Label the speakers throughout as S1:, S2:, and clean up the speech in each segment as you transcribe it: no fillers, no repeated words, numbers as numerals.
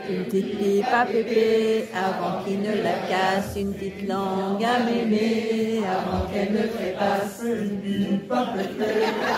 S1: Une petite pipe à pépé, avant qu'il ne la casse, une petite langue à mémé, avant qu'elle ne trépasse. Une pipe à pépé,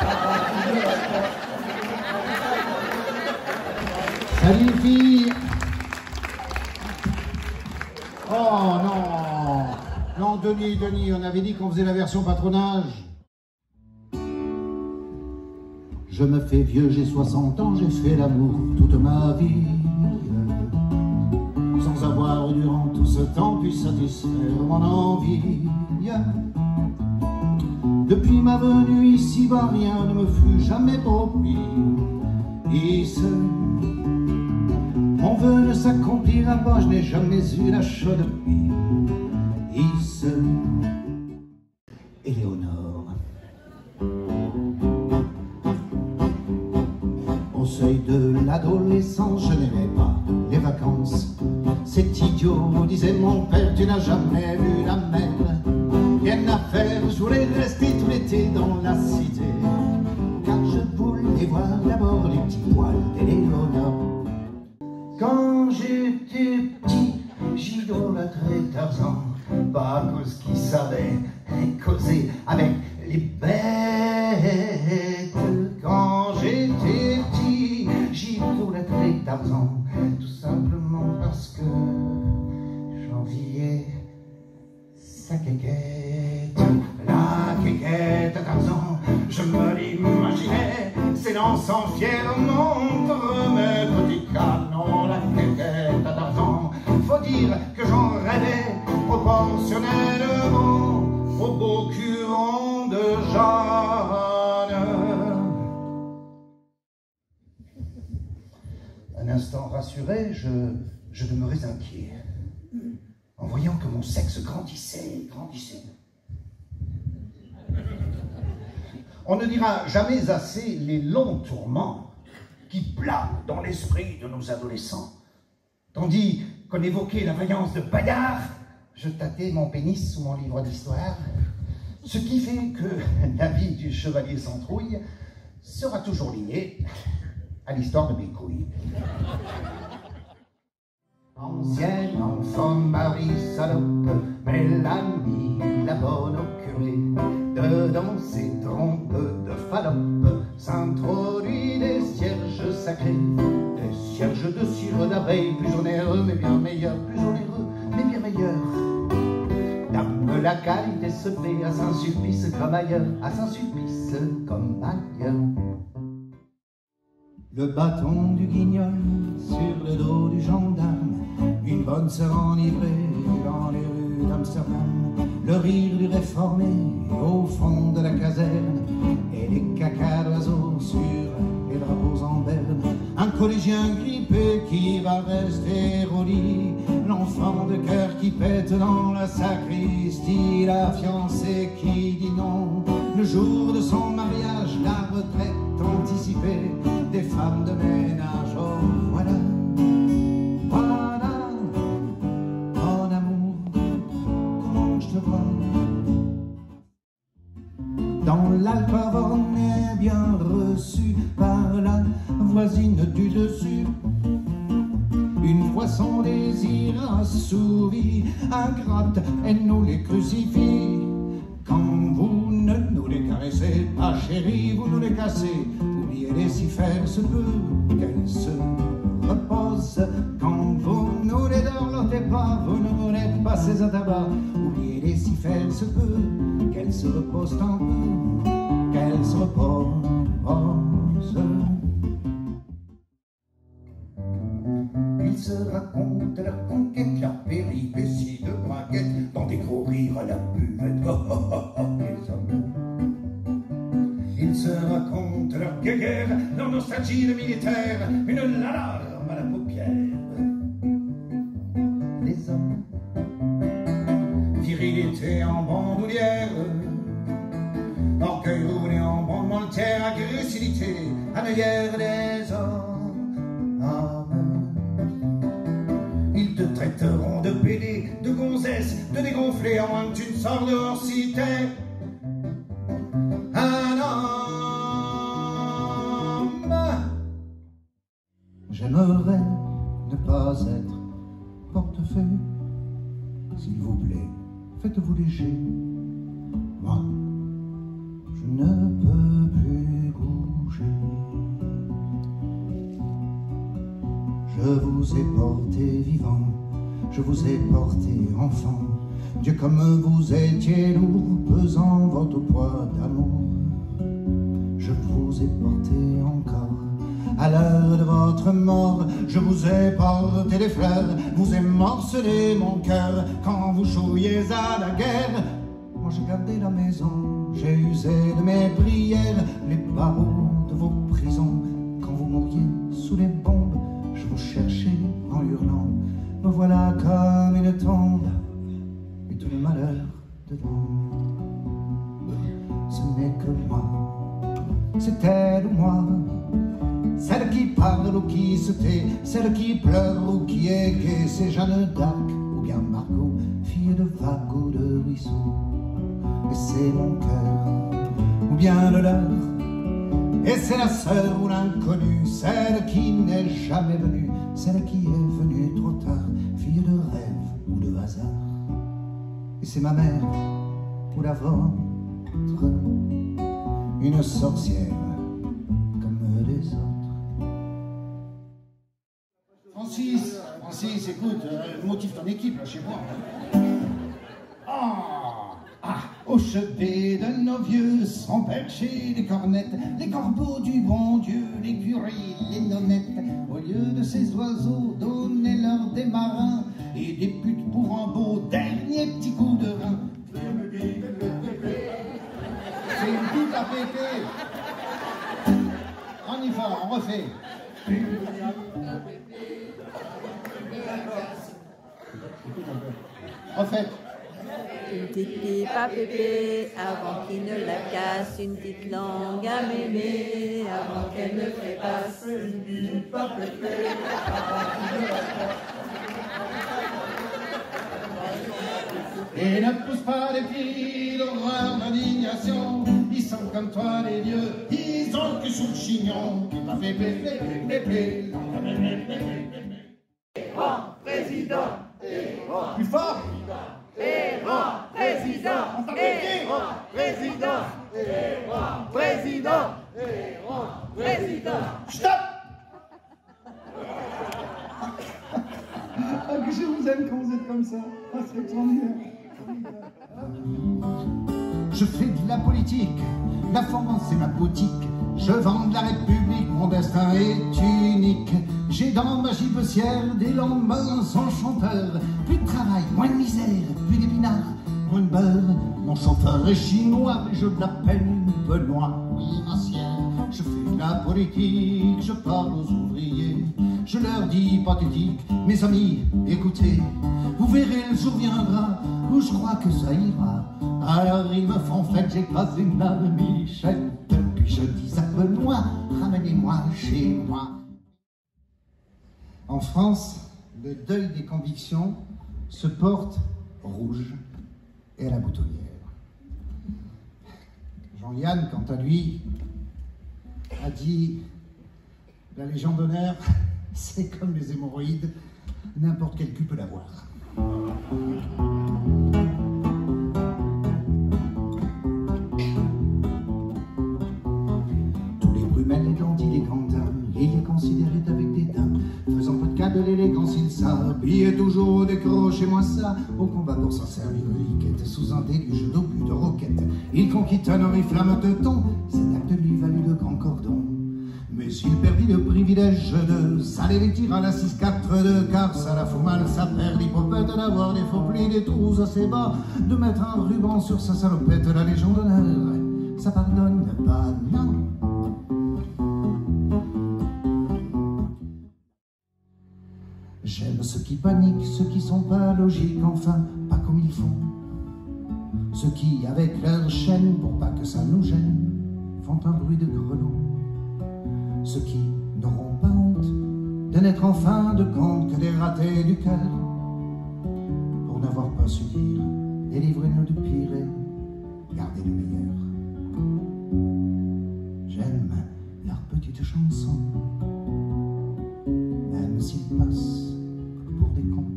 S1: avant qu'il ne la casse.
S2: Salut les filles. Oh non. Non, Denis, on avait dit qu'on faisait la version patronage. Je me fais vieux, j'ai 60 ans, j'ai fait l'amour toute ma vie, sans avoir durant tout ce temps pu satisfaire mon envie. Depuis ma venue ici-bas, rien ne me fut jamais propice. Mon vœu ne s'accomplira pas, je n'ai jamais eu la chaude pie. Éléonore. Au seuil de l'adolescence, je n'aimais pas les vacances. C'est idiot, disait mon père, tu n'as jamais vu la mer. Rien à faire, je voulais rester tout l'été dans la cité, car je voulais voir d'abord les petits poils d'Éléonore. Quand j'étais petit, j'idolâtrais Tarzan, pas à cause qu'il savait causer avec les bêtes. Quand j'étais petit, j'idolâtrais Tarzan, tout simplement parce que j'enviais sa quéquette. La quéquette Tarzan, je me l'imaginais s'élançant fièrement contre mes petits canons. La quéquette Tarzan, faut dire que j'en rêvais proportionnellement au beau curon de Jeanne. Un instant rassuré, je demeurais inquiet, en voyant que mon sexe grandissait. On ne dira jamais assez les longs tourments qui planent dans l'esprit de nos adolescents. Tandis qu'on évoquait la vaillance de Bayard, je tâtais mon pénis sous mon livre d'histoire, ce qui fait que la vie du chevalier sans trouille sera toujours liée à l'histoire de mes couilles. Ancienne enfant, Marie salope, Mélanie, la bonne au curé, dedans ces trompes de Fallope, s'introduit des cierges sacrés, des cierges de cire d'abeilles, plus onéreux, mais bien meilleurs, plus onéreux, mais bien meilleurs. Dame la qualité se paie à Saint-Sulpice comme ailleurs, à Saint-Sulpice comme ailleurs. Le bâton du guignol sur le dos du gendarme, une bonne sœur enivrée dans les rues d'Amsterdam, le rire du réformé au fond de la caserne, et les cacas d'oiseaux sur les drapeaux en berne, un collégien grippé qui va rester au lit, l'enfant de cœur qui pète dans la sacristie, la fiancée qui dit non le jour de son mariage, la retraite anticipée des femmes de ménage. Oh voilà, voilà, mon amour, comment je te vois. Dans l'Alpe on est bien reçu par la voisine du dessus. Une fois son désir assouvi, ingrate, elle nous les crucifie. Quand vous ne nous les caressez pas, chérie, vous nous les cassez. Oubliez-les si faire se peut, qu'elles se reposent. Quand vous nous les dorlotez pas, vous nous les passez à tabac. Oubliez-les si faire se peut, qu'elles se reposent un peu, qu'elles se reposent. Ils se racontent leur conquête, leur péripétie de braguette, dans des gros rires à la buvette. Oh, oh, oh, oh, les hommes. Ils se racontent leur guerre, leur nostalgie de militaire, une larme à la paupière. Les hommes. Virilité en bandoulière, orgueil roulé en bande moltaire, agressivité anneillère des hommes. Ils te traiteront de pédé, de gonzesse, de dégonflé, à moins que tu ne sors dehors si t'es un homme. J'aimerais ne pas être portefeuille. S'il vous plaît, faites-vous léger. Moi, je ne peux plus bouger. Je vous ai porté vivant, je vous ai porté enfant. Dieu, comme vous étiez lourd, pesant votre poids d'amour. Je vous ai porté encore. À l'heure de votre mort, je vous ai porté des fleurs, vous ai morcelé mon cœur quand vous jouiez à la guerre. Moi j'ai gardé la maison, j'ai usé de mes prières les barreaux de vos prisons. Quand vous mouriez sous les bombes, je vous cherchais en hurlant. Me voilà comme une tombe et tout le malheur dedans. Ce n'est que moi, c'est elle ou moi. Celle qui parle ou qui se tait, celle qui pleure ou qui est gaie, c'est Jeanne d'Arc ou bien Margot, fille de vague ou de ruisseau. Et c'est mon cœur, ou bien le leur, et c'est la sœur ou l'inconnue, celle qui n'est jamais venue, celle qui est venue trop tard, fille de rêve ou de hasard. Et c'est ma mère, ou la vôtre, une sorcière comme les autres. Francis, écoute, motive ton équipe là chez moi. Au chevet de nos vieux sont perchés les cornettes, les corbeaux du bon Dieu, les curies, les nonnettes. Au lieu de ces oiseaux, donnez-leur des marins et des putes pour un beau dernier petit coup de rein. C'est une pute à péter. On y va, on refait. Refaites.
S1: Une petite pipe à pépé, avant qu'il ne la casse, une petite langue à mémé, avant qu'elle ne trépasse. Une pipe à pépé, avant qu'il ne la casse.
S2: Et ne pousse pas les pieds, l'horreur d'indignation. Ils sont comme toi les vieux, ils ont que sous le chignon. Pipe à pépé, pépé.
S1: Président,
S2: Plus fort.
S1: président, président, président, président.
S2: Stop. Ah, que je vous aime quand vous êtes comme ça. Ah, c'est extraordinaire. Je fais de la politique, la France c'est ma boutique. Je vends de la République, mon destin est unique. J'ai dans ma gibecière des lendemains enchanteurs. Plus de travail, moins de misère, plus d'épinards, moins de beurre. Mon chauffeur est chinois, mais je l'appelle Benoît. Oui, ma sienne, je fais de la politique, je parle aux ouvriers. Je leur dis pathétique, mes amis, écoutez, vous verrez le jour viendra où je crois que ça ira. Alors ils me font fête, j'écrase une marmichette. Puis je dis à Benoît, ramenez-moi chez moi. En France, le deuil des convictions se porte rouge et à la boutonnière. Jean-Yann, quant à lui, a dit « La Légion d'honneur, c'est comme les hémorroïdes, n'importe quel cul peut l'avoir. » Tous les brumelles, les dandys, les grandins, il les considérait avec dédain. Faisant peu de cas de l'élégance, il s'habillait toujours au décrochez-moi ça. Au combat pour s'en servir de liquette, sous un déluge d'obus de roquettes. Il conquit un oriflamme de ton, cet acte lui valut de grands cordons. Mais il perdit le privilège de saler les tirs à la 6-4-2, car ça la fout mal, ça perd l'hypopète d'avoir des faux plis, des trous assez bas, de mettre un ruban sur sa salopette. La Légion d'honneur, ça pardonne pas, non. J'aime ceux qui paniquent, ceux qui sont pas logiques, enfin, pas comme ils font. Ceux qui, avec leur chaîne, pour pas que ça nous gêne, font un bruit de grelot. Ceux qui n'auront pas honte de n'être en fin de compte que des ratés du cœur, pour n'avoir pas su dire, délivrez-nous du pire et gardez le meilleur. J'aime leurs petites chansons, même s'ils passent pour des cons.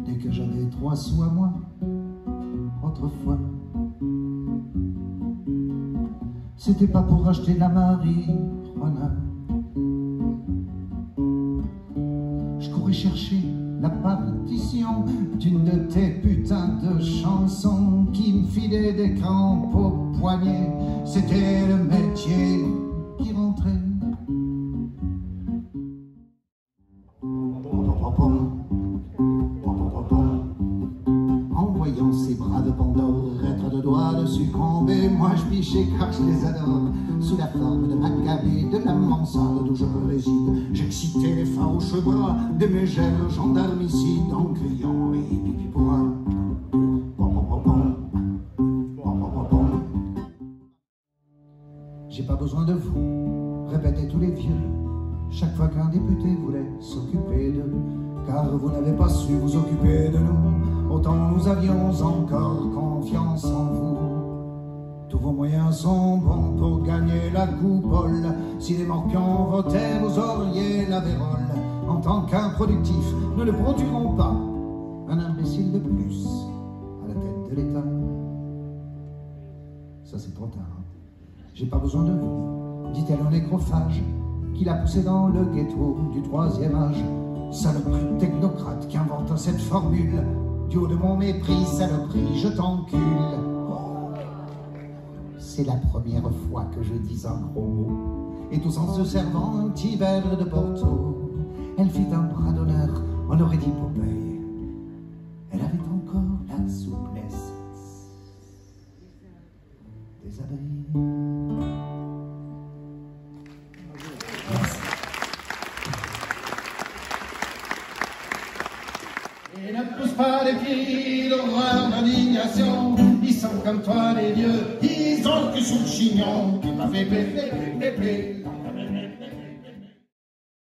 S2: Dès que j'avais 3 sous à moi, autrefois, c'était pas pour acheter la marijuana. Je courais chercher la partition d'une de tes putains de chansons qui me filait des crampes au poignet. C'était le métier qui rentrait. En voyant ces bras de Pandore être de doigts de succomber, moi je pichais car je les adore. Sous la forme de Maccabée, de la mansarde où je réside, j'excitais les farouches bras de mes gènes gendarmicides en criant et pipi pour un. J'ai pas besoin de vous, répétaient tous les vieux, chaque fois qu'un député voulait s'occuper d'eux. Car vous n'avez pas su vous occuper de nous, autant nous avions encore confiance en vous. Tous vos moyens sont bons pour gagner la coupole. Si les morpions votaient, vous auriez la vérole. En tant qu'improductifs, nous ne produirons pas un imbécile de plus à la tête de l'État. Ça c'est trop tard. J'ai pas besoin de vous, dit-elle au nécrophage, qui l'a poussé dans le ghetto du 3e âge. Saloperie technocrate qui invente cette formule. Du haut de mon mépris, saloperie, je t'encule. C'est la première fois que je dis un gros mot. Et tous en se servant un petit verre de Porto. Elle fit un bras d'honneur, on aurait dit Popeye. Elle avait encore la souplesse des abeilles.
S3: Et ne pousse pas les cris d'horreur, d'indignation. Ils sont comme toi les vieux, ils ont le cul sous le chignon. Qui m'a fait plé, plé, plé, plé, plé.